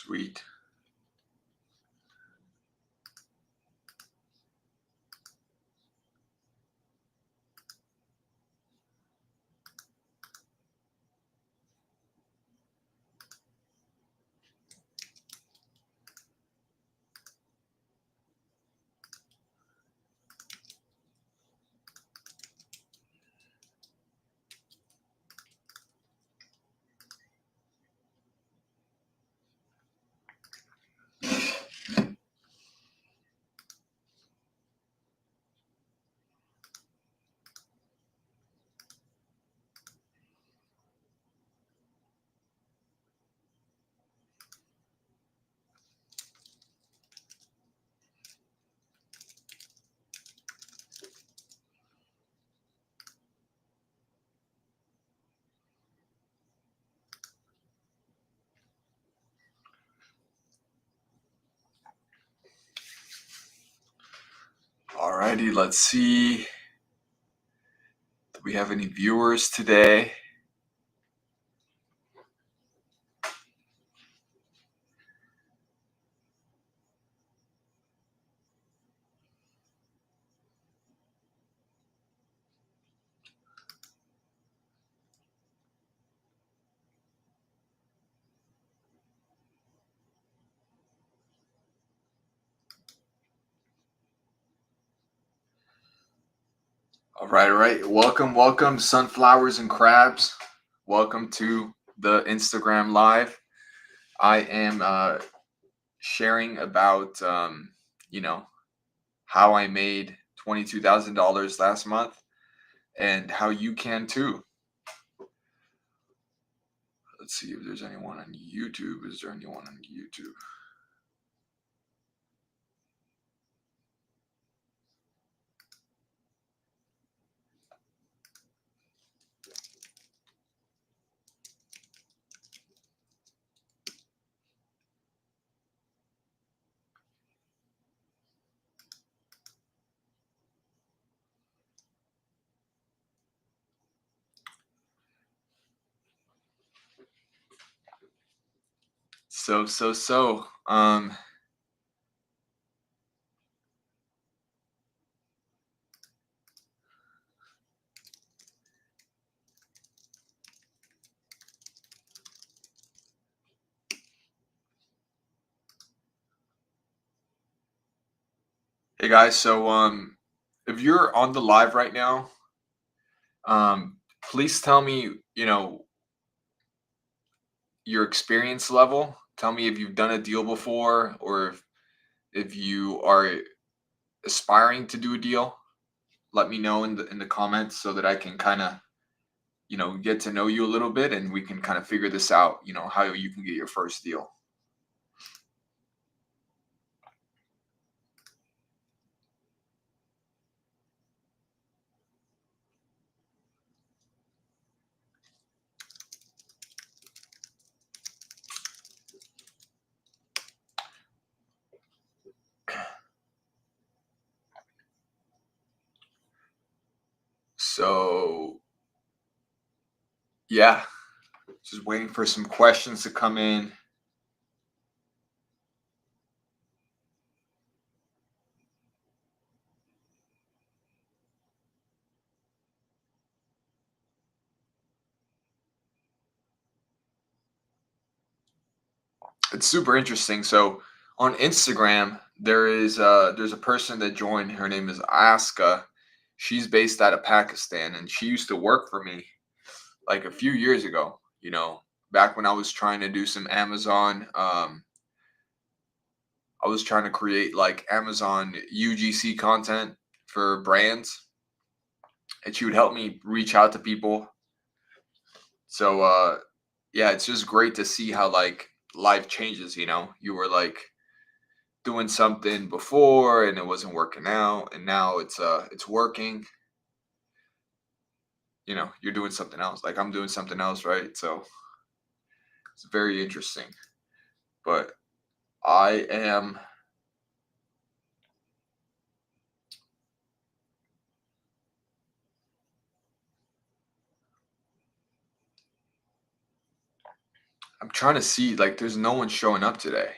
Sweet. Alrighty, let's see. Do we have any viewers today? All right. Welcome, sunflowers and crabs. Welcome to the Instagram Live. I am sharing about, how I made $22,000 last month and how you can too. Let's see if there's anyone on YouTube. Is there anyone on YouTube? So. Hey guys, if you're on the live right now, please tell me, your experience level. Tell me if you've done a deal before or if you are aspiring to do a deal. Let me know in the comments so that I can kind of, get to know you a little bit and we can kind of figure this out, how you can get your first deal. So, yeah, just waiting for some questions to come in. It's super interesting. So on Instagram, there's a person that joined. Her name is Aska. She's based out of Pakistan, and she used to work for me like a few years ago. Back when I was trying to do some Amazon. I was trying to create like Amazon UGC content for brands, and she would help me reach out to people. So yeah, it's just great to see how like life changes. You were like doing something before and it wasn't working out, and now it's working. You're doing something else, like I'm doing something else, right? So it's very interesting. But I am I'm trying to see, like, there's no one showing up today.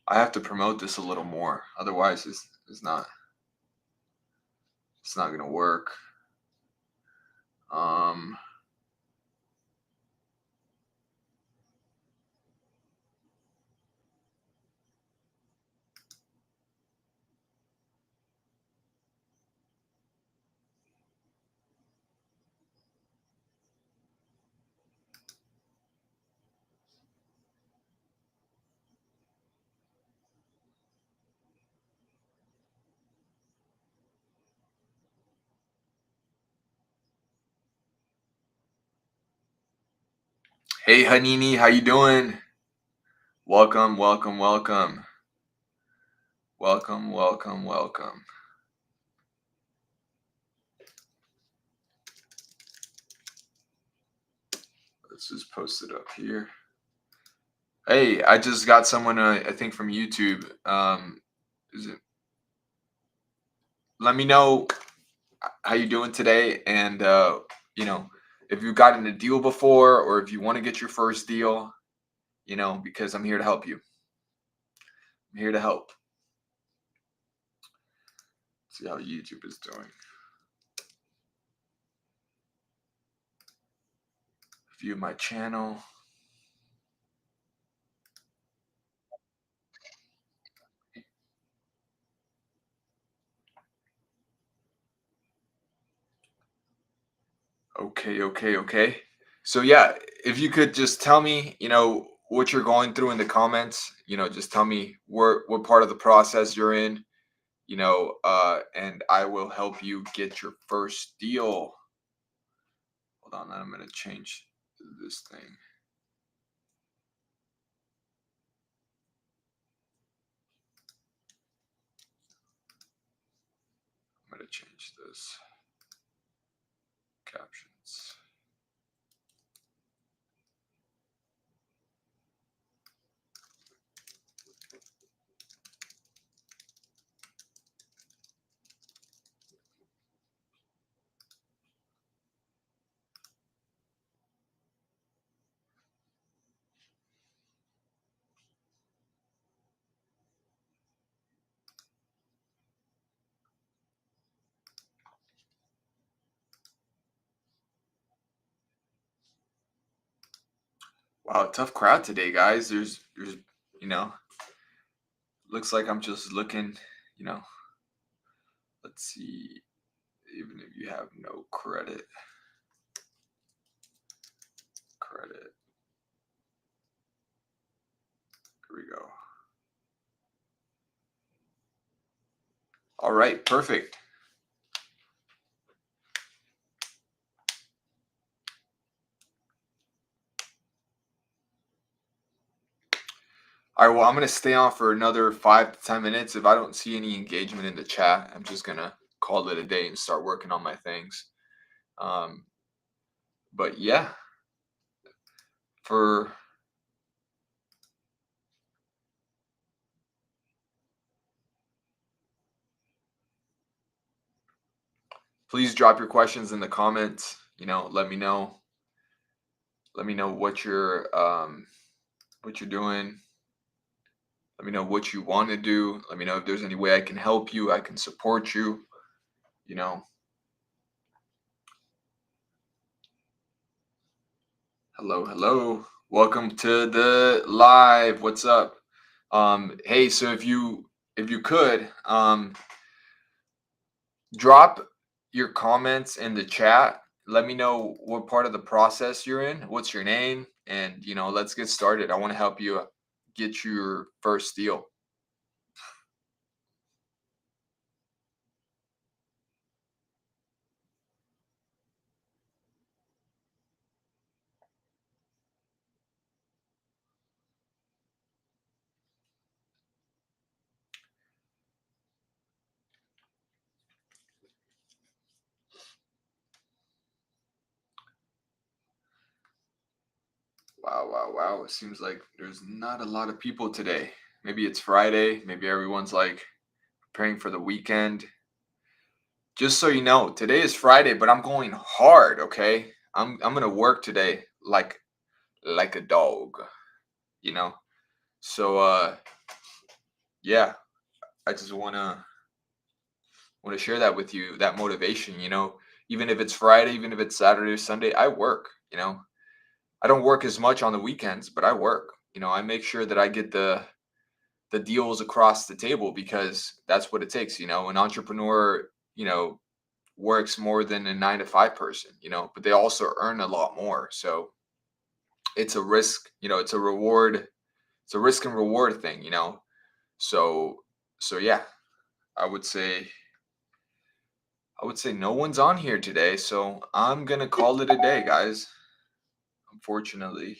I have to promote this a little more. Otherwise, it's not gonna work. Um, hey Hanini, how you doing? Welcome, welcome, welcome. Welcome, welcome, welcome. Let's just post it up here. Hey, I just got someone, I think from YouTube. Is it? Let me know how you doing today, and you know, if you've gotten a deal before, or if you want to get your first deal, because I'm here to help you. I'm here to help. See how YouTube is doing. View my channel. Okay, okay, okay. So yeah, if you could just tell me, what you're going through in the comments, just tell me what part of the process you're in, and I will help you get your first deal. Hold on, I'm gonna change this thing. I'm gonna change this captions. Wow, tough crowd today, guys. There's, you know, looks like I'm just looking, you know. Let's see, even if you have no credit. Here we go. All right, perfect. All right, well, I'm gonna stay on for another 5 to 10 minutes. If I don't see any engagement in the chat, I'm just gonna call it a day and start working on my things. Um, but yeah, for please drop your questions in the comments. Let me know. Let me know what you're doing. Let me know what you want to do. Let me know if there's any way I can help you. I can support you. You know. Hello, hello. Welcome to the live. What's up? Hey, so if you could drop your comments in the chat. Let me know what part of the process you're in. What's your name? And let's get started. I want to help you get your first deal. Wow, wow, wow. It seems like there's not a lot of people today. Maybe it's Friday. Maybe everyone's like preparing for the weekend. Just so you know, today is Friday, but I'm going hard, okay? I'm gonna work today like a dog, you know? So yeah, I just wanna share that with you, that motivation, even if it's Friday, even if it's Saturday or Sunday, I work, I don't work as much on the weekends, but I work. I make sure that I get the deals across the table because that's what it takes. An entrepreneur, works more than a 9 to 5 person, but they also earn a lot more. So it's a risk, it's a reward, it's a risk and reward thing. So yeah, I would say I would say no one's on here today, so I'm gonna call it a day, guys. Unfortunately,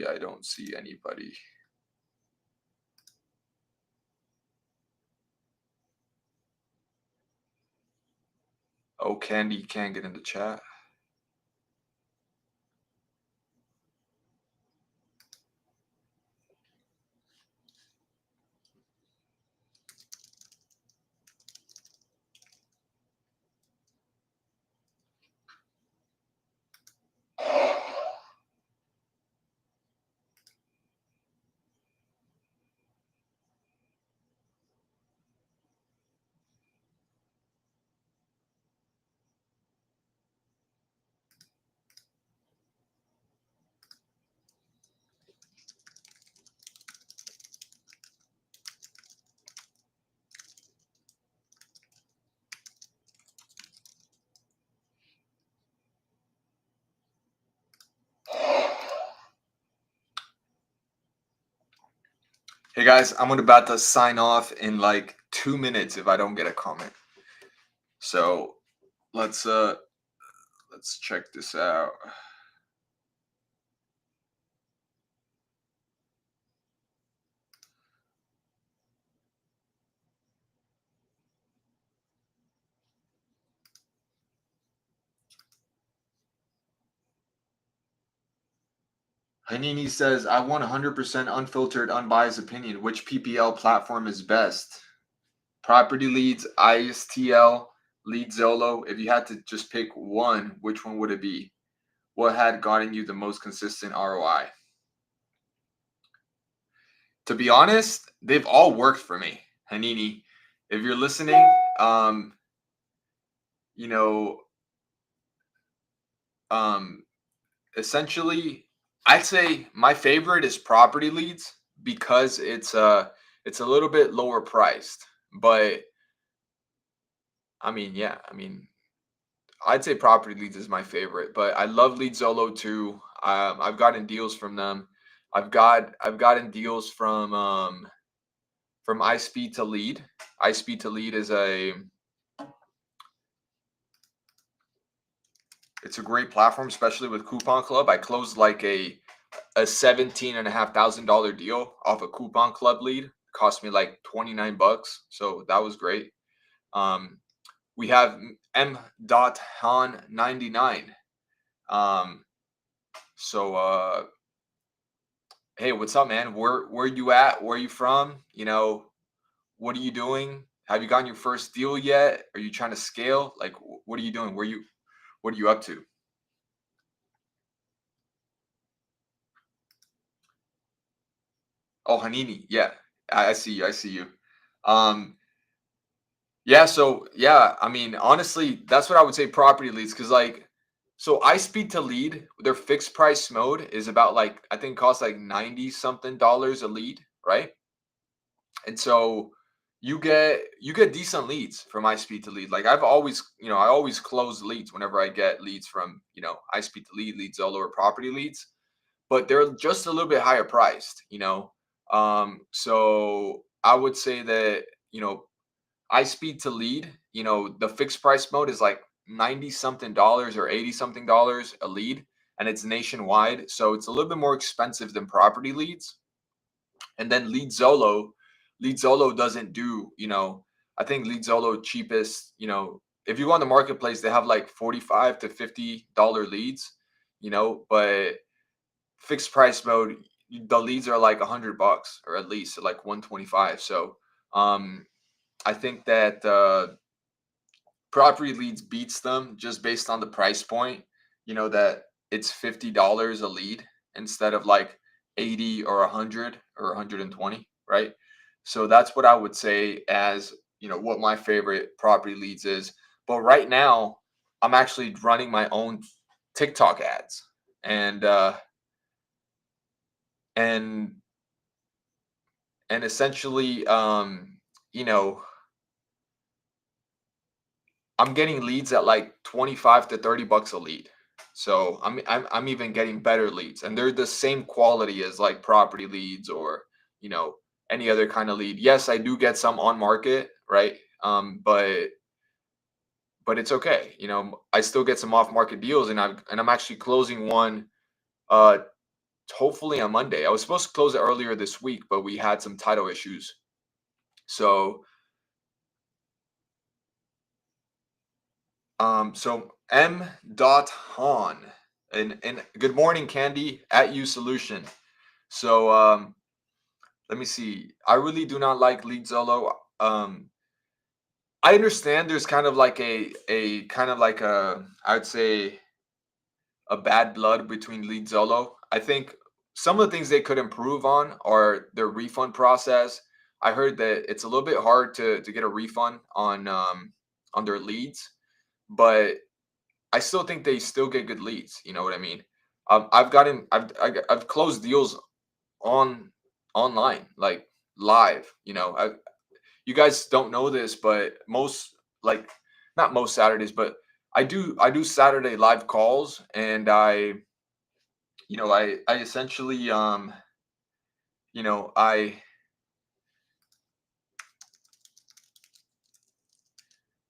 I don't see anybody. Oh, Candy can't get in the chat. Hey guys, I'm about to sign off in like 2 minutes if I don't get a comment. So let's check this out. Hanini says, I want 100% unfiltered, unbiased opinion. Which PPL platform is best? Property Leads, ISTL, Lead Zolo. If you had to just pick one, which one would it be? What had gotten you the most consistent ROI? To be honest, they've all worked for me. Hanini, if you're listening, you know, um, essentially, I'd say my favorite is Property Leads because it's a little bit lower priced. But I mean, yeah, I mean, I'd say Property Leads is my favorite, but I love Lead Zolo too. I've gotten deals from them. I've gotten deals from iSpeed to Lead. iSpeed to Lead is it's a great platform, especially with Coupon Club. I closed like a $17,500 deal off a Coupon Club lead. It cost me like $29, so that was great. We have M.Han 99. So hey, what's up, man? Where you at? Where you from? What are you doing? Have you gotten your first deal yet? Are you trying to scale? Like, what are you doing? What are you up to? Oh, Hanini, yeah, I see you. I see you. Um, yeah, so yeah, I mean, honestly, that's what I would say property leads because so I speed to lead, their fixed price mode is about like I think costs like 90 something dollars a lead, right? And so you get decent leads from iSpeed to lead. Like I've always, I always close leads whenever I get leads from, iSpeed to lead, leads Zolo or property leads, but they're just a little bit higher priced. So I would say that, iSpeed to lead, the fixed price mode is like 90 something dollars or 80 something dollars a lead, and it's nationwide. So it's a little bit more expensive than property leads. And then Lead Zolo doesn't do, I think Lead Zolo cheapest, if you go on the marketplace, they have like 45 to $50 leads, but fixed price mode, the leads are like $100 or at least like 125. So I think that property leads beats them just based on the price point, that it's $50 a lead instead of like 80 or 100 or 120, right? So that's what I would say as, what my favorite property leads is. But right now, I'm actually running my own TikTok ads. And and essentially, you know, I'm getting leads at like 25 to 30 bucks a lead. So I'm even getting better leads, and they're the same quality as like property leads or, you know, any other kind of lead. Yes, I do get some on market, right? But it's okay. I still get some off market deals, and I'm actually closing one uh hopefully on Monday. I was supposed to close it earlier this week, but we had some title issues. So so M. Han, and good morning, Candy at U Solution. So let me see. I really do not like Lead Zolo. I understand there's kind of like a kind of like a, I'd say, a bad blood between Lead Zolo. I think some of the things they could improve on are their refund process. I heard that it's a little bit hard to get a refund on their leads, but I still think they still get good leads. You know what I mean? I've closed deals on online, like live. You guys don't know this, but like not most Saturdays, but I do Saturday live calls, and I essentially you know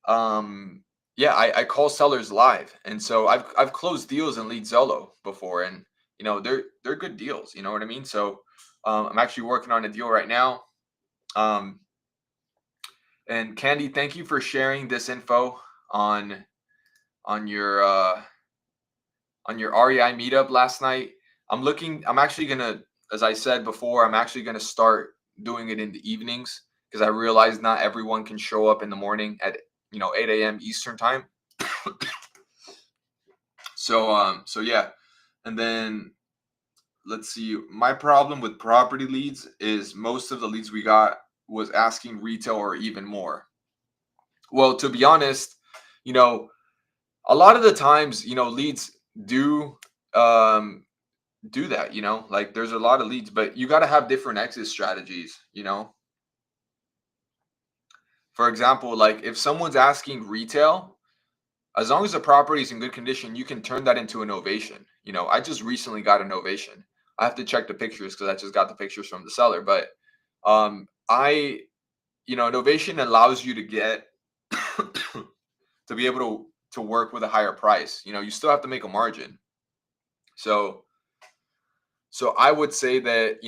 um yeah, I call sellers live, and so I've closed deals in Lead Zolo before, and they're good deals. You know what I mean? So I'm actually working on a deal right now. Um, and Candy, thank you for sharing this info on on your uh, on your REI meetup last night. I'm actually gonna, as I said before, I'm actually gonna start doing it in the evenings because I realize not everyone can show up in the morning at 8 a.m. Eastern time. So yeah, and then let's see. My problem with property leads is most of the leads we got was asking retail or even more. Well, to be honest, you know, a lot of the times, leads do um do that, like there's a lot of leads, but you got to have different exit strategies. For example, like if someone's asking retail, as long as the property is in good condition, you can turn that into an ovation. I just recently got an ovation. I have to check the pictures because I just got the pictures from the seller, but I an ovation allows you to get to be able to work with a higher price. You still have to make a margin. So I would say that,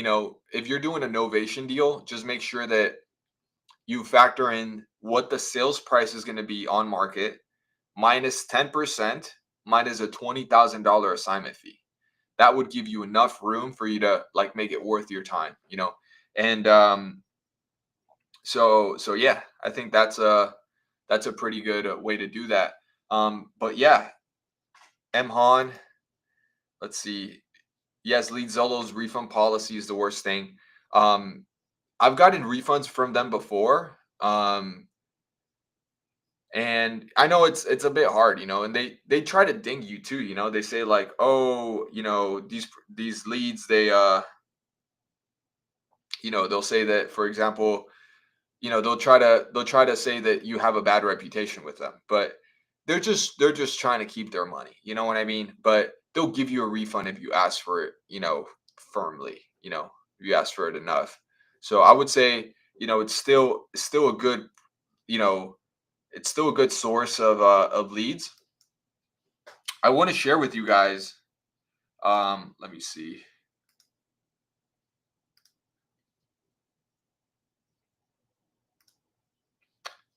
if you're doing a novation deal, just make sure that you factor in what the sales price is going to be on market minus 10% minus a $20,000 assignment fee. That would give you enough room for you to like make it worth your time. And so yeah, I think that's a pretty good way to do that. But yeah, M Han, let's see. Yes, Lead Zolo's refund policy is the worst thing. Um, I've gotten refunds from them before. And I know it's a bit hard, and they try to ding you too, They say like, "Oh, these leads, they'll say that, for example, they'll try to say that you have a bad reputation with them, but they're just trying to keep their money. You know what I mean? But they'll give you a refund if you ask for it, firmly, if you ask for it enough. So I would say, it's still a good, you know, it's still a good source of leads. I want to share with you guys. Let me see.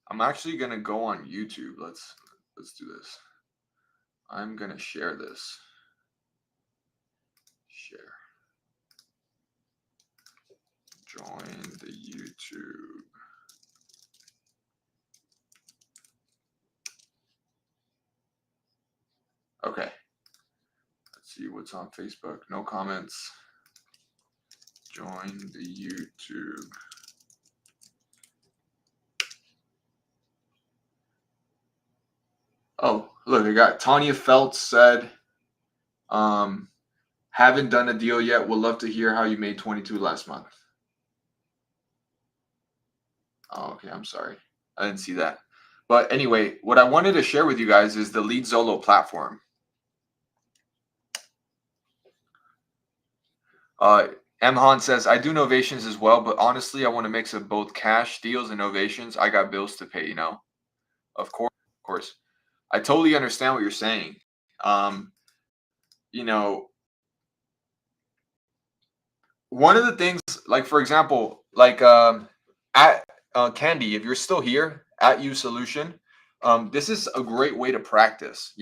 I'm actually gonna go on YouTube. Let's do this. I'm gonna share this. Share. Join the YouTube. Okay. Let's what's on Facebook. No comments. Join the YouTube. Oh, look, I got Tanya Feltz said, haven't done a deal yet. Would love to hear how you made 22 last month. Oh, okay. I'm sorry. I didn't see that. But anyway, what I wanted to share with you guys is the Lead Zolo platform. Mhan says, I do novations as well, but honestly, I want a mix of both cash deals and novations. I got bills to pay, Of course, of course. I totally understand what you're saying. You know, one of the things, like for example, like at Candy, if you're still here at U Solution, this is a great way to practice.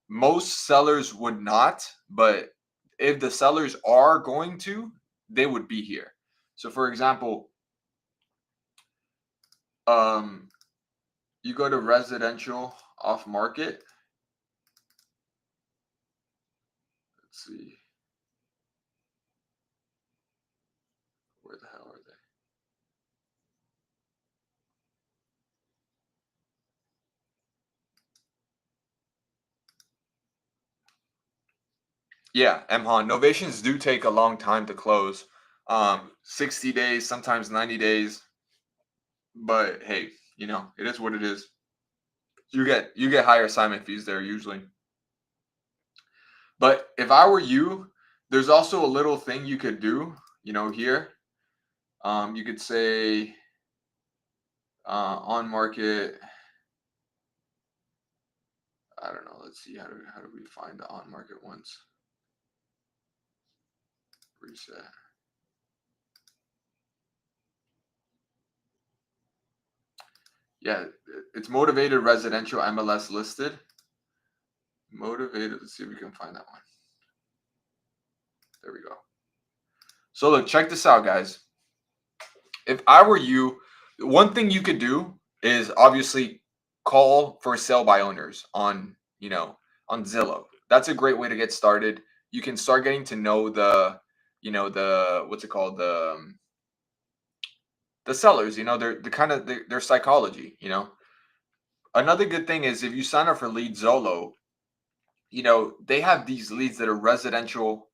Most sellers would not, but if the sellers are going to, they would be here. So, for example, you go to residential off market. Let's see. Where the hell are they? Yeah, Mhan. Novations do take a long time to close. 60 days, sometimes 90 days. But hey, it is what it is. You get higher assignment fees there usually. But if I were you, there's also a little thing you could do, here. You could say on market. I don't know. Let's see, how do we find the on market ones? Reset. Yeah, it's motivated residential MLS listed. Motivated. Let's see if we can find that one. There we go. So look, check this out, guys. If I were you, one thing you could do is obviously call for sale by owners on Zillow. That's a great way to get started. You can start getting to know the what's it called, the sellers. Their psychology. Another good thing is if you sign up for Lead Zolo, they have these leads that are residential,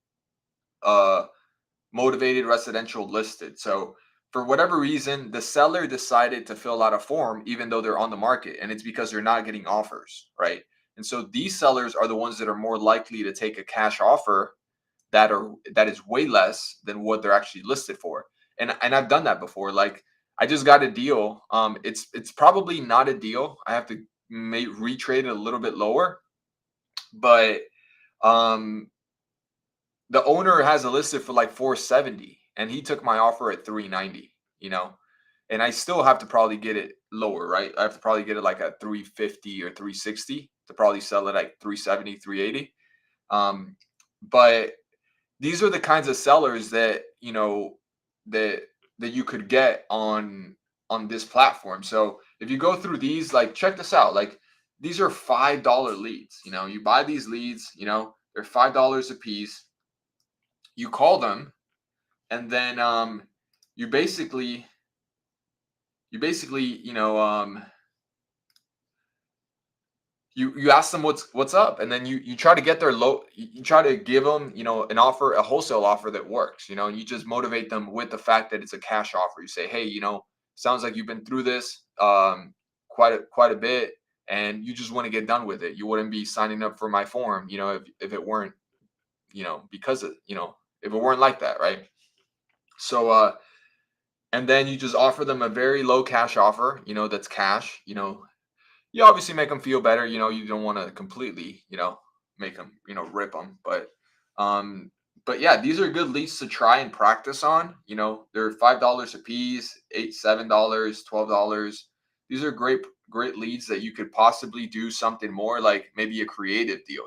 motivated residential listed. So for whatever reason, the seller decided to fill out a form even though they're on the market, and it's because they're not getting offers, right? And so these sellers are the ones that are more likely to take a cash offer that is way less than what they're actually listed for. And I've done that before. Like I just got a deal. It's probably not a deal. I have to retrade it a little bit lower, but um the owner has it listed for like 470 and he took my offer at 390, and I still have to probably get it lower, right? I have to probably get it like at 350 or 360 to probably sell it at 370, 380. But these are the kinds of sellers that, that you could get on this platform. So if you go through these, like check this out, like these are $5 leads. You buy these leads, they're $5 a piece. You call them, and then you basically you ask them what's up, and then you try to get their you try to give them an offer, a wholesale offer that works, and you just motivate them with the fact that it's a cash offer. You say, hey, sounds like you've been through this quite a bit, and you just want to get done with it. You wouldn't be signing up for my form, if it weren't, because of, if it weren't like that, right? So and then you just offer them a very low cash offer, that's cash. You obviously make them feel better. You don't want to completely, make them, rip them. But yeah, these are good leads to try and practice on. They're $5 a piece, $7, $12. These are great leads that you could possibly do something more, like maybe a creative deal.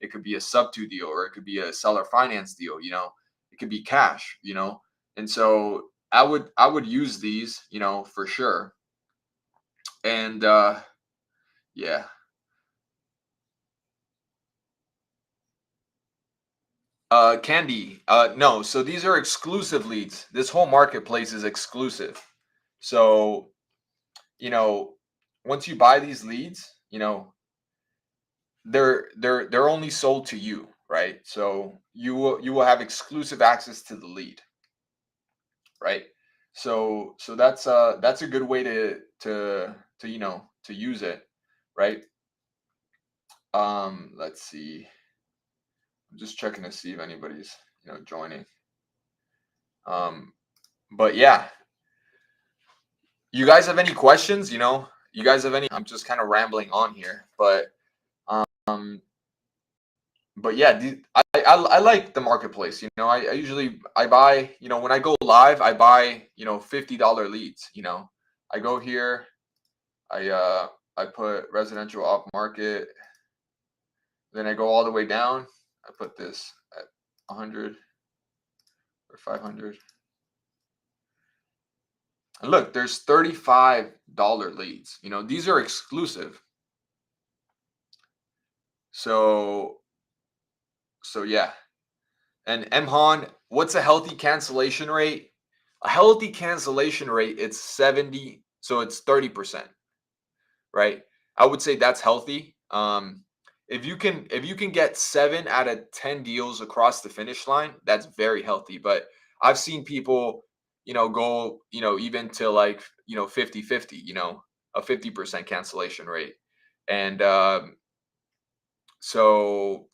It could be a sub-to deal, or it could be a seller finance deal. It could be cash. And so I would use these, for sure. And yeah. Candy. No. So these are exclusive leads. This whole marketplace is exclusive. So, you know, once you buy these leads, they're only sold to you, right? So you will have exclusive access to the lead, right? So that's a good way to use it, right? Let's see. I'm just checking to see if anybody's joining. But yeah, you guys have any questions? You guys have any? I'm just kind of rambling on here, um, but yeah, I like the marketplace. I usually I buy. When I go live, I buy $50 leads. I go here, I put residential off market, then I go all the way down. I put this at 100 or 500. And look, there's $35 leads. These are exclusive. So yeah. And MHON, what's a healthy cancellation rate? A healthy cancellation rate, it's 70, so it's 30%, right? I would say that's healthy. If you can get 7 out of 10 deals across the finish line, that's very healthy. But I've seen people, go, even to like, 50-50, a 50% cancellation rate. And so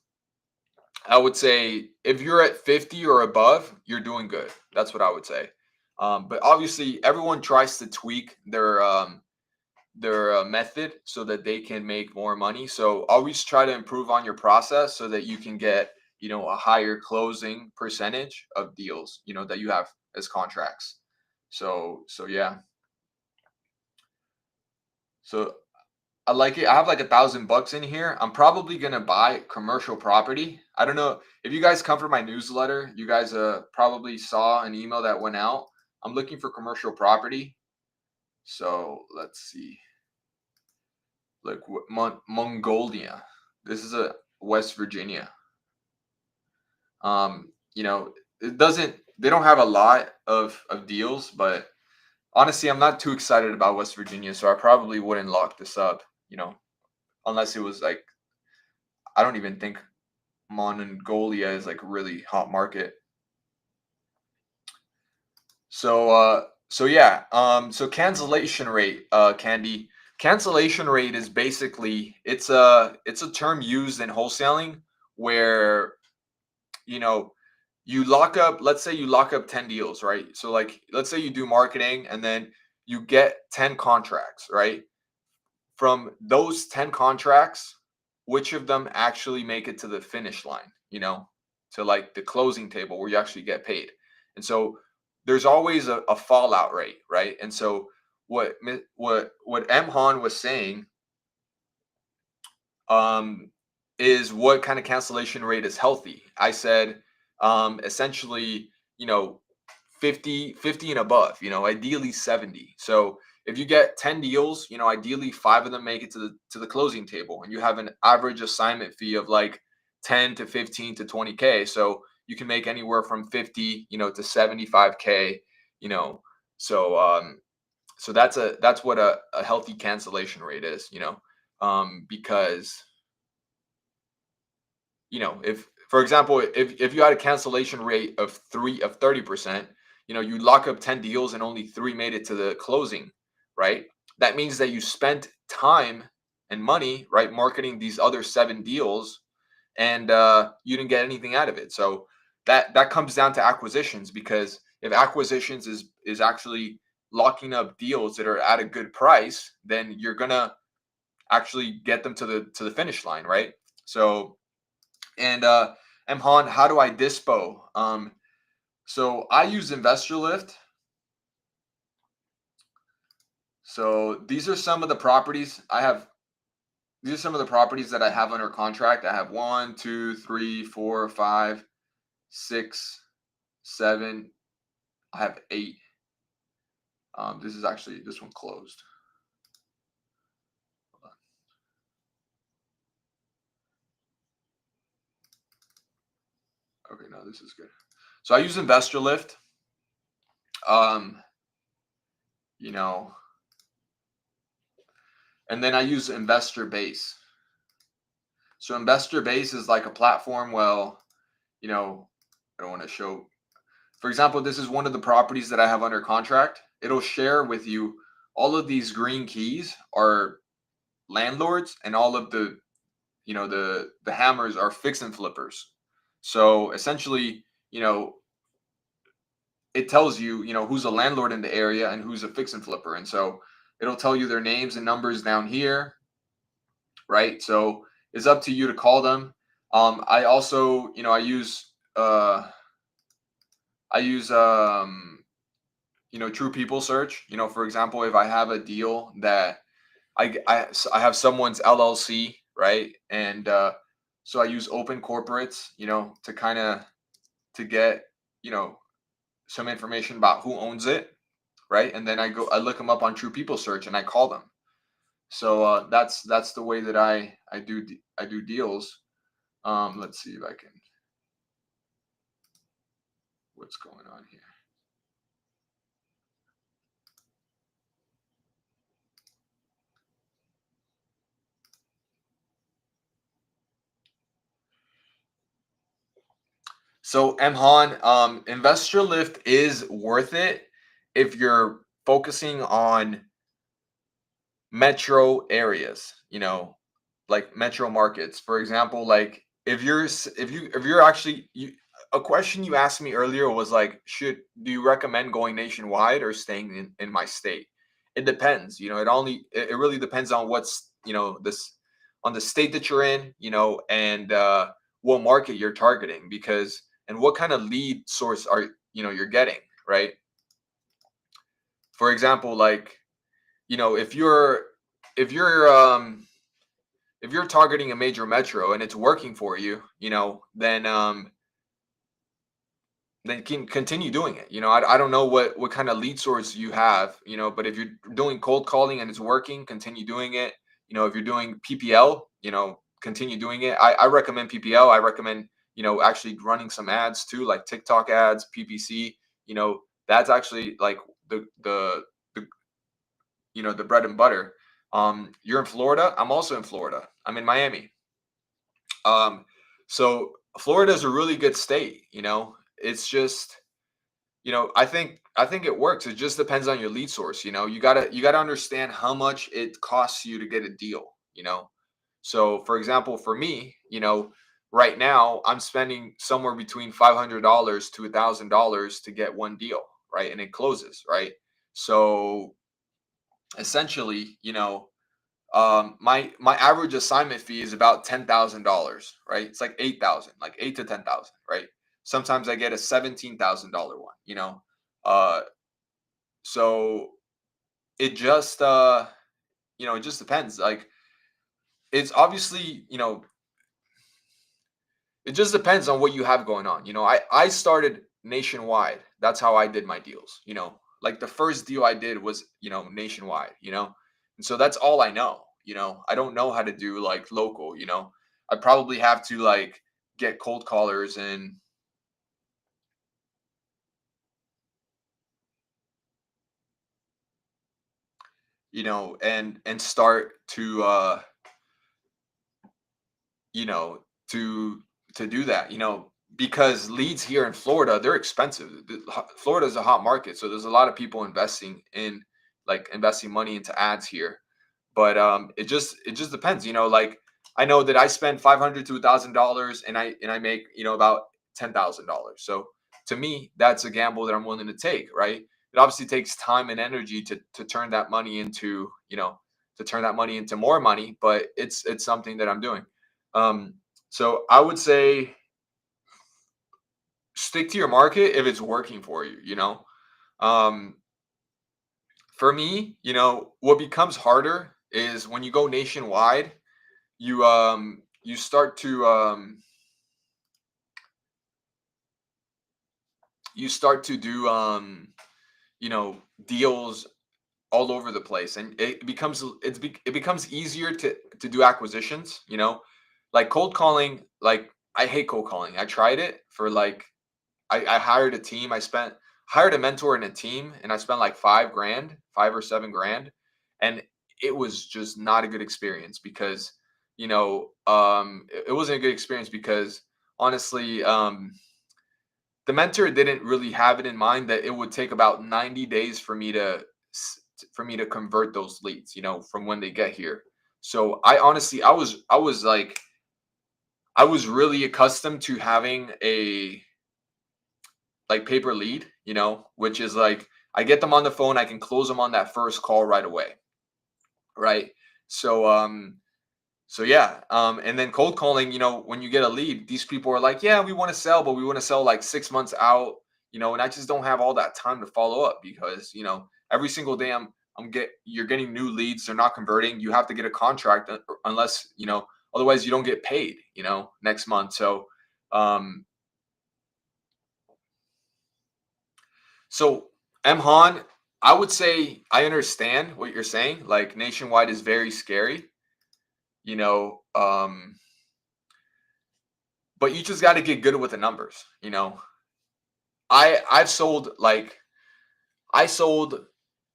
I would say if you're at 50 or above, you're doing good. That's what I would say. But obviously, everyone tries to tweak their method so that they can make more money. So always try to improve on your process so that you can get a higher closing percentage of deals that you have as contracts. So yeah. So I like it. I have like $1,000 in here. I'm probably gonna buy commercial property. I don't know if you guys come from my newsletter. You guys probably saw an email that went out. I'm looking for commercial property. So let's see, like Mongolia. This is a West Virginia. It doesn't. They don't have a lot of deals, but honestly, I'm not too excited about West Virginia, so I probably wouldn't lock this up. Unless it was like I don't even think Mongolia is like a really hot market. So yeah, so cancellation rate, Candy. Cancellation rate is basically it's a term used in wholesaling where you know you lock up, let's say you lock up 10 deals, right? So like let's say you do marketing and then you get 10 contracts, right? From those 10 contracts, which of them actually make it to the finish line, to like the closing table where you actually get paid. And so there's always a fallout rate, right? And so what MHON was saying um, is what kind of cancellation rate is healthy. I said essentially, 50 and above, ideally 70. So if you get 10 deals, ideally 5 of them make it to the closing table and you have an average assignment fee of like 10 to 15 to 20K. So you can make anywhere from 50, to 75K, you know. So so that's what a healthy cancellation rate is, because if for example, if you had a cancellation rate of 30%, you lock up 10 deals and only 3 made it to the closing, right? That means that you spent time and money, right, marketing these other 7 deals, and you didn't get anything out of it. So that comes down to acquisitions, because if acquisitions is actually locking up deals that are at a good price, then you're gonna actually get them to the finish line, right? So and MHON, how do I dispo? So I use Investor Lift. So these are some of the properties I have. These are some of the properties that I have under contract. I have 1, 2, 3, 4, 5, 6, 7. I have 8. This one closed. Okay, no, this is good. So I use Investor Lift. Um, you know, and then I use Investor Base. So Investor Base is like a platform. Well, you know, I don't want to show. For example, this is one of the properties that I have under contract. It'll share with you all of these green keys are landlords, and all of the the hammers are fix and flippers. So essentially, you know, it tells you, who's a landlord in the area and who's a fix and flipper. And so it'll tell you their names and numbers down here, right? So it's up to you to call them. I also, I use True People Search. For example, if I have a deal that I have someone's LLC, right? And so I use Open Corporates, to kind of to get, you know, some information about who owns it, right? And then I look them up on True People Search and I call them. So that's the way that I do deals. Let's see if I can. What's going on here? So MHAN, Investor Lift is worth it if you're focusing on metro areas, like metro markets. For example, like if you're actually a question you asked me earlier was like, do you recommend going nationwide or staying in my state? It depends. It really depends on what's, this on the state that you're in, and what market you're targeting, because and what kind of lead source are you're getting, right? For example, like, if you're targeting a major metro and it's working for you, then can continue doing it. I don't know what kind of lead source you have, but if you're doing cold calling and it's working, continue doing it. If you're doing PPL, continue doing it. I recommend PPL. I recommend, actually running some ads too, like TikTok ads, PPC. That's actually like the the bread and butter. You're in Florida. I'm also in Florida. I'm in Miami. Um, so Florida is a really good state. It's just, I think it works. It just depends on your lead source. You gotta understand how much it costs you to get a deal. So for example, for me, right now I'm spending somewhere between $500 to $1,000 to get one deal, right, and it closes, right. So essentially, my average assignment fee is about $10,000, right? It's like 8,000, like 8 to 10,000, right? Sometimes I get a $17,000 one, uh so it just it just depends. Like, it's obviously, it just depends on what you have going on. I started nationwide. That's how I did my deals. Like the first deal I did was, nationwide, and so that's all I know. I don't know how to do like local. I probably have to like get cold callers and and start to you know to do that, because leads here in Florida, they're expensive. Florida is a hot market, so there's a lot of people investing money into ads here. But it just depends. Like, I know that I spend $500 to $1,000 and I make, about $10,000. So to me, that's a gamble that I'm willing to take, right? It obviously takes time and energy to turn that money into, more money, but it's something that I'm doing. um so I would say stick to your market if it's working for you. um for me, what becomes harder is when you go nationwide. You start to do deals all over the place, and it becomes easier to do acquisitions. Like cold calling, like I hate cold calling. I tried it for like I hired a team. Hired a mentor and a team, and I spent like 5 grand, 5 or 7 grand, and it was just not a good experience because it wasn't a good experience because honestly, the mentor didn't really have it in mind that it would take about 90 days for me to convert those leads, from when they get here. So I honestly, I was really accustomed to having a like paper lead, which is like I get them on the phone, I can close them on that first call right away, right? So yeah, and then cold calling, when you get a lead, these people are like, yeah, we want to sell, but we want to sell like 6 months out, and I just don't have all that time to follow up because every single day you're getting new leads, they're not converting, you have to get a contract unless otherwise you don't get paid, next month. Um, So, Mhan, I would say I understand what you're saying. Like nationwide is very scary, you know, um, but you just got to get good with the numbers. I've sold like I sold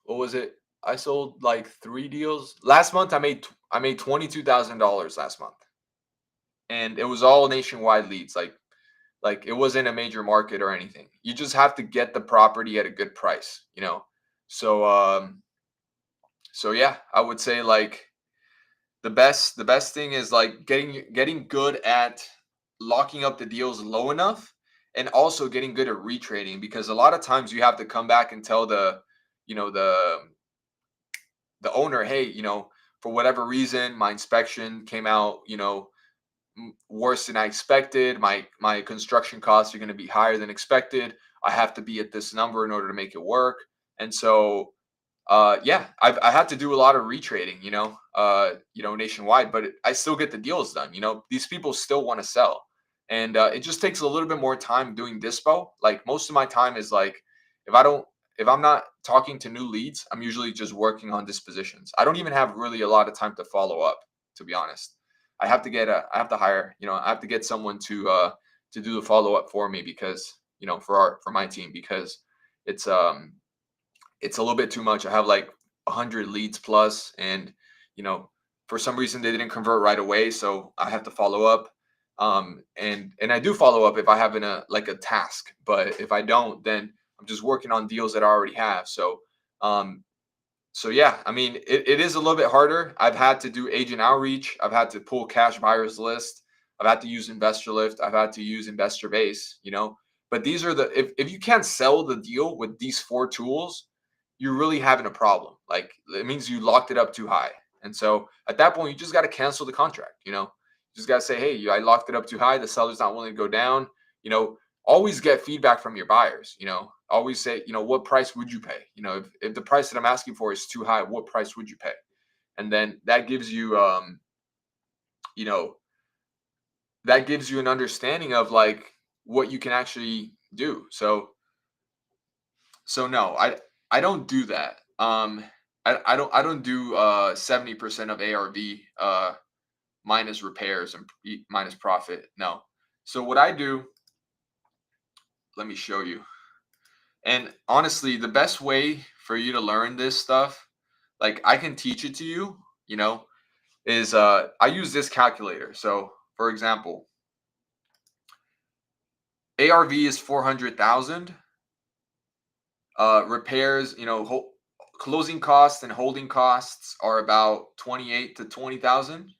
what was it? I sold like 3 deals last month. I made $22,000 last month, and it was all nationwide leads. Like it wasn't a major market or anything. You just have to get the property at a good price. So so yeah, I would say like the best thing is like getting good at locking up the deals low enough and also getting good at retrading because a lot of times you have to come back and tell you know the the owner, hey, for whatever reason my inspection came out, worse than I expected. My construction costs are going to be higher than expected. I have to be at this number in order to make it work. And so yeah, I had to do a lot of retrading, nationwide, but I still get the deals done. These people still want to sell, and it just takes a little bit more time doing dispo. Like most of my time is like if I don't if I'm not talking to new leads, I'm usually just working on dispositions. I don't even have really a lot of time to follow up, to be honest. I have to hire, I have to get someone to do the follow up for me because for my team because it's it's a little bit too much. I have like 100 leads plus, and you know, for some reason they didn't convert right away, so I have to follow up. And I do follow up if I have a task, but if I don't, then I'm just working on deals that I already have. Um, so yeah, I mean, it is a little bit harder. I've had to do agent outreach. I've had to pull cash buyers list. I've had to use investor lift. I've had to use investor base. But these are if you can't sell the deal with these 4 tools, you're really having a problem. Like it means you locked it up too high. And so at that point, you just got to cancel the contract. You just got to say, hey, I locked it up too high. The seller's not willing to go down. You know, always get feedback from your buyers. Always say, what price would you pay? If the price that I'm asking for is too high, what price would you pay? And then you know, that gives you an understanding of like what you can actually do. So no, I don't do that. I don't do 70% of ARV minus repairs and minus profit. No. So what I do, let me show you. And honestly, the best way for you to learn this stuff, like I can teach it to you, is I use this calculator. So for example, ARV is 400,000. Repairs, closing costs and holding costs are about 28 to 20,000.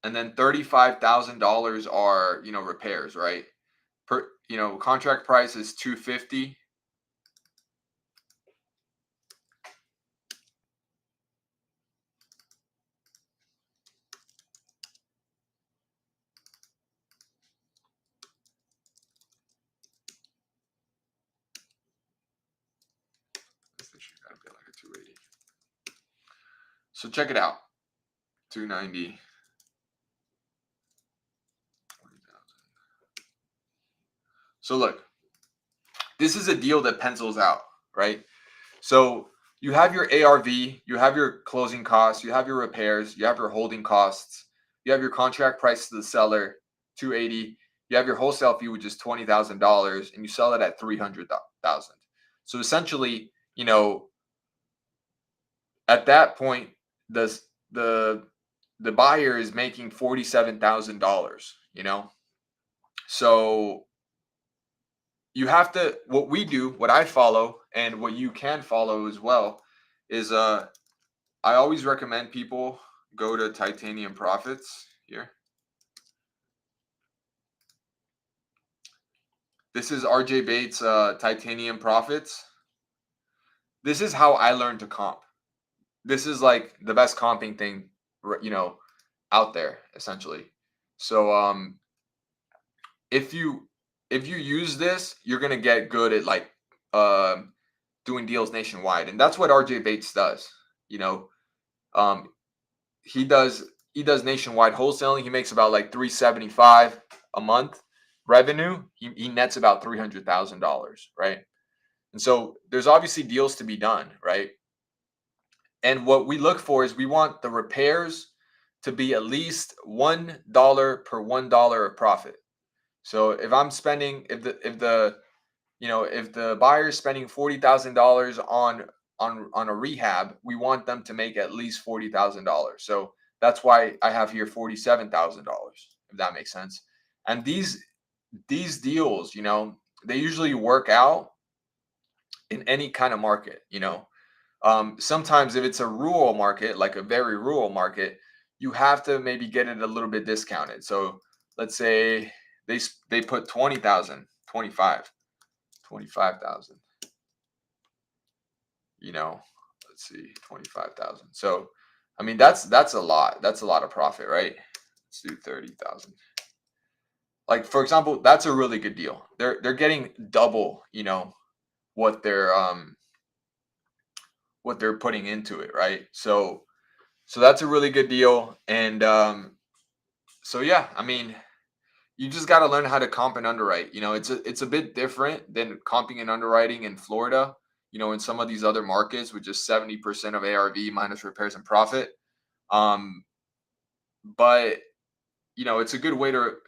And then $35,000 are, repairs, right? Contract price is 250. This thing should gotta be like a 280. So check it out. 290. 20,000. So look, this is a deal that pencils out, right? So you have your ARV, you have your closing costs, you have your repairs, you have your holding costs. You have your contract price to the seller, 280. You have your wholesale fee, which is $20,000, and you sell it at 300,000. So essentially, at that point, the the the buyer is making $47,000. So you have to. What we do, what I follow, and what you can follow as well, is I always recommend people go to Titanium Profits here. This is RJ Bates Titanium Profits. This is how I learned to comp. This is like the best comping thing, out there essentially. So if you use this, you're gonna get good at like doing deals nationwide, and that's what RJ Bates does. Um, he does nationwide wholesaling. He makes about like 375 a month revenue. He nets about $300,000, right? And so there's obviously deals to be done, right? And what we look for is we want the repairs to be at least $1 per $1 of profit. So if I'm spending, if the buyer is spending $40,000 on a rehab, we want them to make at least $40,000. So that's why I have here $47,000, if that makes sense. And these deals, they usually work out in any kind of market. Sometimes if it's a rural market, like a very rural market, you have to maybe get it a little bit discounted. So let's say they put 20,000, 25,000. Let's see, 25,000. So I mean that's a lot. That's a lot of profit, right? Let's do 30,000. Like for example, that's a really good deal. They're getting double, what they're putting into it, right? So that's a really good deal. And so yeah, I mean, you just got to learn how to comp and underwrite. It's a bit different than comping and underwriting in Florida. In some of these other markets, which is 70% of ARV minus repairs and profit. But it's a good way to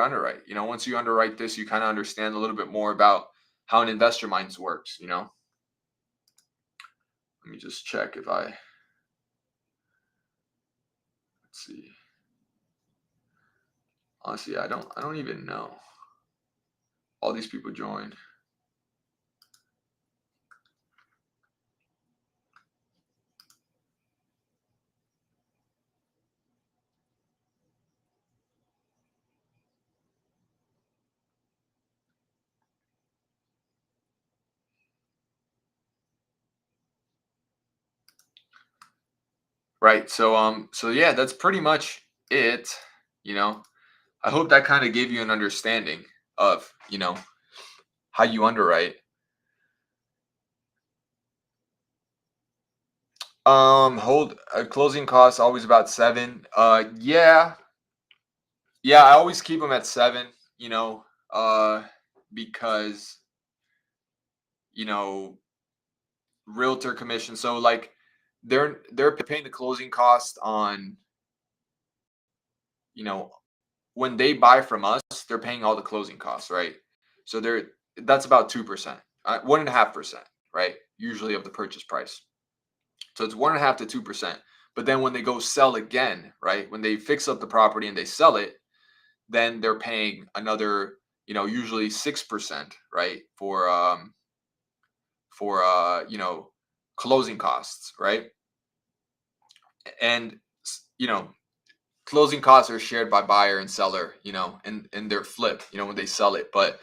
underwrite. Once you underwrite this, you kind of understand a little bit more about how an investor mind works. Let me just check if let's see. Honestly, I don't even know. All these people joined. Right. So yeah, that's pretty much it. I hope that kind of gave you an understanding of, how you underwrite. Hold closing costs always about 7. Yeah. Yeah, I always keep them at 7, because you know, realtor commission. So like they're paying the closing cost on, you know, when they buy from us, they're paying all the closing costs, right? So that's about 2%, 1.5%, right? Usually of the purchase price. So it's 1.5 to 2%. But then when they go sell again, right? When they fix up the property and they sell it, then they're paying another, usually 6%, right? For closing costs, right? And closing costs are shared by buyer and seller, in their flip, when they sell it. But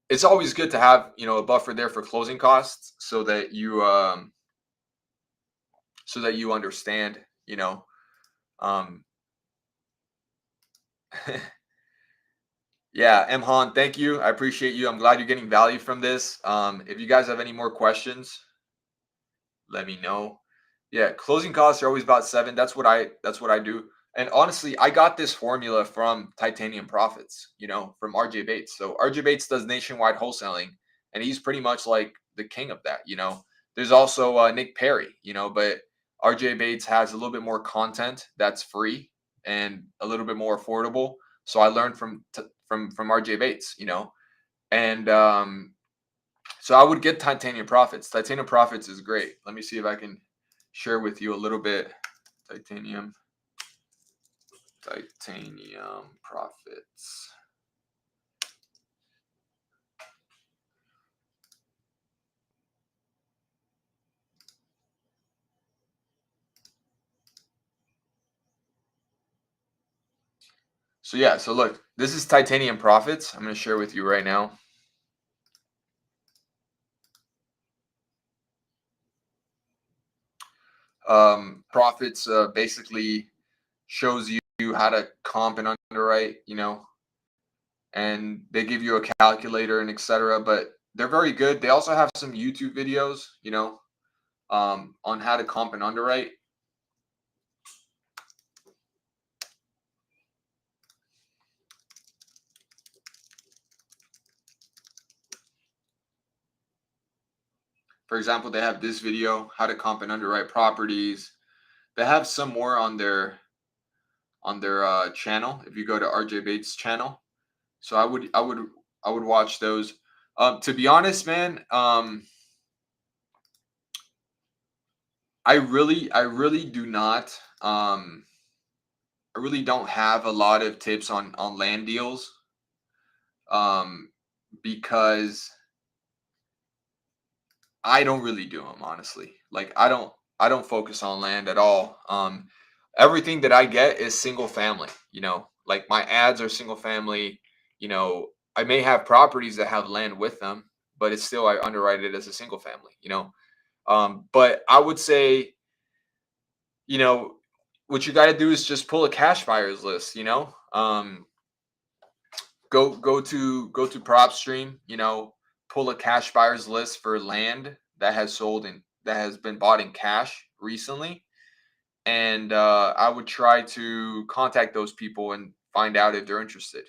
it's always good to have, a buffer there for closing costs so that you understand, um yeah, Mhan, thank you. I appreciate you. I'm glad you're getting value from this. If you guys have any more questions, let me know. Yeah, closing costs are always about 7. That's what I do. And honestly, I got this formula from Titanium Profits, from RJ Bates. So RJ Bates does nationwide wholesaling, and he's pretty much like the king of that. There's also Nick Perry, but RJ Bates has a little bit more content that's free, and a little bit more affordable. So I learned from RJ Bates, and so I would get Titanium Profits. Titanium Profits is great. Let me see if I can share with you a little bit. Titanium Profits. So yeah, so look, this is Titanium Profits. I'm going to share with you right now. Profits basically shows you how to comp and underwrite, and they give you a calculator and etc. But they're very good. They also have some YouTube videos, on how to comp and underwrite. For example, they have this video, how to comp and underwrite properties. They have some more on their channel. If you go to RJ Bates' channel, so I would watch those. To be honest, man, I really do not. I really don't have a lot of tips on land deals. Um, because I don't really do them, honestly. Like I don't focus on land at all. Everything that I get is single family. Like my ads are single family. I may have properties that have land with them, but it's still I underwrite it as a single family. But I would say, you know, what you got to do is just pull a cash buyers list. Go to PropStream. Pull a cash buyers list for land that has sold and that has been bought in cash recently, and I would try to contact those people and find out if they're interested.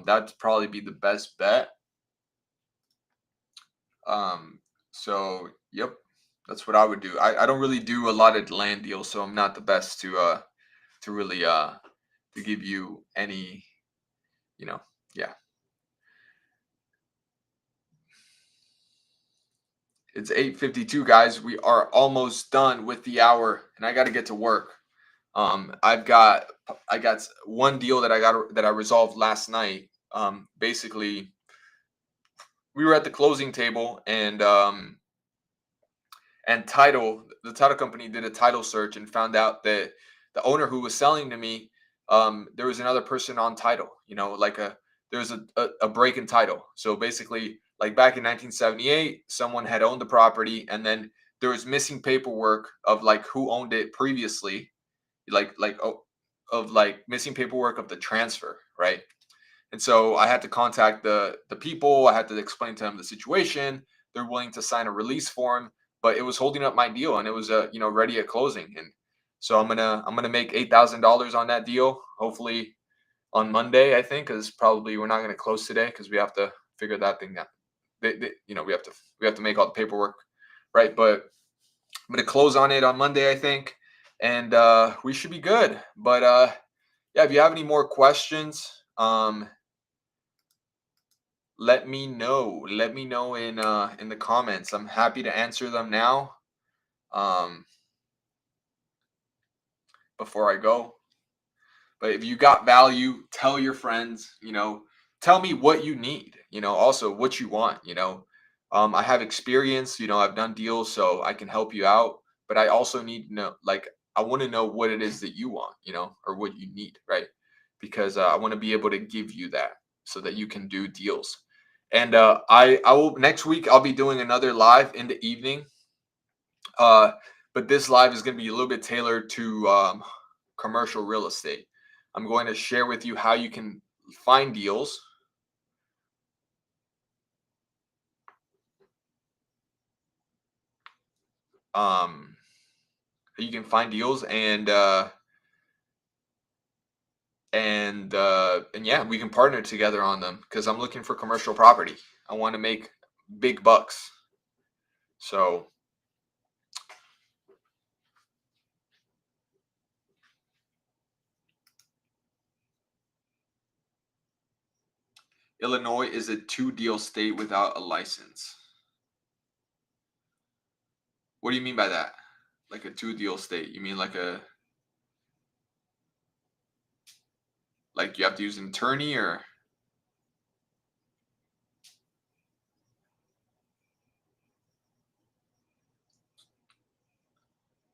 That'd probably be the best bet. Um, so yep, that's what I would do. I don't really do a lot of land deals, so I'm not the best to really to give you any, yeah. It's 8:52, guys. We are almost done with the hour, and I got to get to work. I got one deal that I resolved last night. Basically, we were at the closing table, and the title company did a title search and found out that the owner who was selling to me, there was another person on title. Like there was a break in title. So basically, like back in 1978, someone had owned the property, and then there was missing paperwork of like who owned it previously, of like missing paperwork of the transfer, right? And so I had to contact the people. I had to explain to them the situation. They're willing to sign a release form, but it was holding up my deal, and it was ready at closing. And so I'm gonna make $8,000 on that deal. Hopefully on Monday, I think, because probably we're not gonna close today because we have to figure that thing out. We have to make all the paperwork, right? But I'm gonna close on it on Monday, I think, and we should be good. But yeah, if you have any more questions, let me know. Let me know in the comments. I'm happy to answer them now. Um, before I go. But if you got value, tell your friends. Tell me what you need. Also what you want. I have experience. I've done deals, so I can help you out. But I also need to know, like, I want to know what it is that you want. Or what you need, right? Because I want to be able to give you that so that you can do deals. And I will next week. I'll be doing another live in the evening. Uh, but this live is going to be a little bit tailored to commercial real estate. I'm going to share with you how you can find deals. Um, you can find deals and yeah, we can partner together on them because I'm looking for commercial property. I want to make big bucks. So Illinois is a two-deal state without a license. What do you mean by that? Like a two-deal state? You mean like you have to use an attorney or?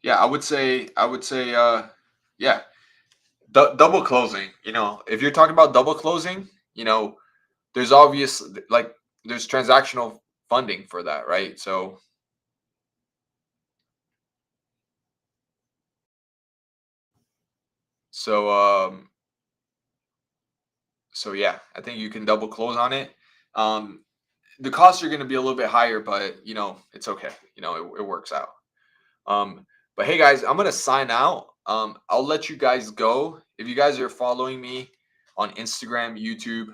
Yeah, I would say yeah, double closing. If you're talking about double closing, there's obvious like there's transactional funding for that, right? So so yeah, I think you can double close on it. Um the costs are going to be a little bit higher, but it's okay. It works out. But hey guys, I'm gonna sign out. I'll let you guys go. If you guys are following me on Instagram, YouTube.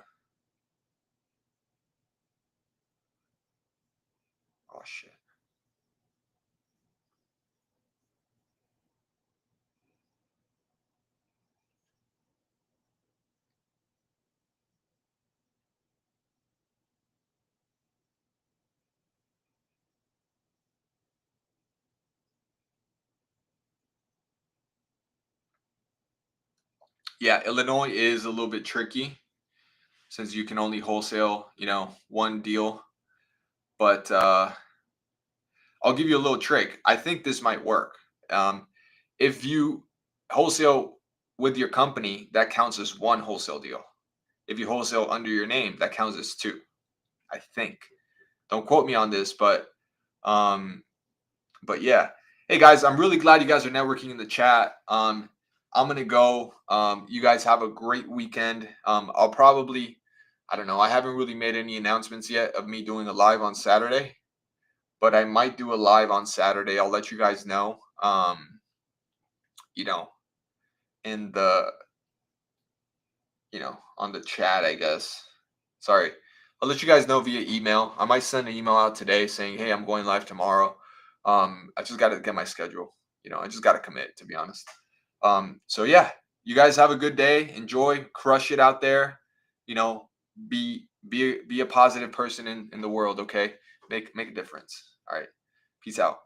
Oh shit. Yeah, Illinois is a little bit tricky since you can only wholesale, one deal. But I'll give you a little trick. I think this might work. Um, if you wholesale with your company, that counts as one wholesale deal. If you wholesale under your name, that counts as two. I think. Don't quote me on this, um, but yeah. Hey guys, I'm really glad you guys are networking in the chat. I'm gonna go. You guys have a great weekend. I'll probably, I don't know. I haven't really made any announcements yet of me doing a live on Saturday, but I might do a live on Saturday. I'll let you guys know. You know, in the, on the chat, I guess. Sorry. I'll let you guys know via email. I might send an email out today saying, "Hey, I'm going live tomorrow." I just got to get my schedule. I just got to commit, to be honest. So yeah, you guys have a good day. Enjoy, crush it out there. You know, be a positive person in the world. Okay, make a difference. All right, peace out.